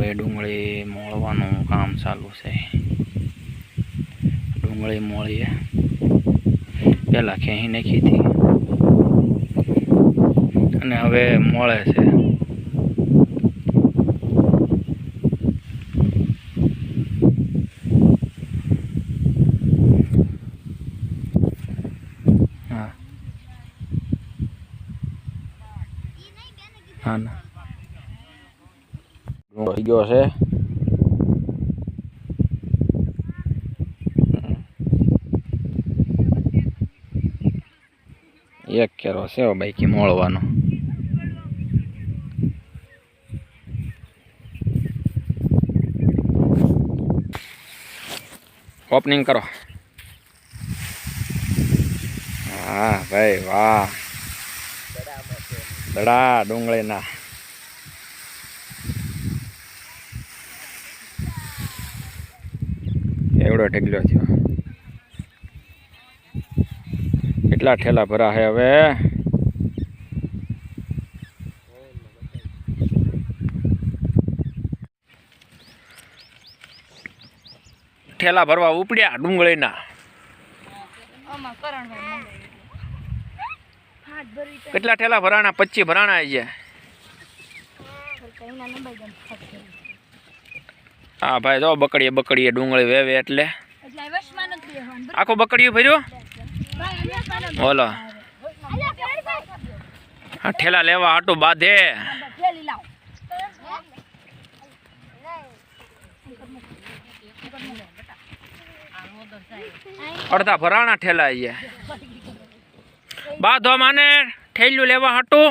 હવે ડુંગળી મોળવાનું કામ ચાલુ છે। ડુંગળી મોળીએ પહેલાં ખેંચી નાખી હતી અને હવે મોળે છે। હા હા ના ડુંગળી ગયો છે। એક કેરો છે બાકી મોળવાનો। ઓપનિંગ કરો। હા ભાઈ વાહ, દડા ડુંગળીના। એવડો ઢગલો થયો। કેટલા ઠેલા ભરા છે હવે? ઠેલા ભરવા ઉપડ્યા ડુંગળીના। કેટલા ઠેલા ભરાણા? 25 ભરાણા છે। હા ભાઈ જો બકડીએ ડુંગળી વેવે એટલે આખું બકડીયું ભર્યું। બોલો હા ઠેલા લેવા હાટું બાંધે। અડધા ભરાણા ઠેલા છે। બાંધો માને ઠેલું લેવા હાટું।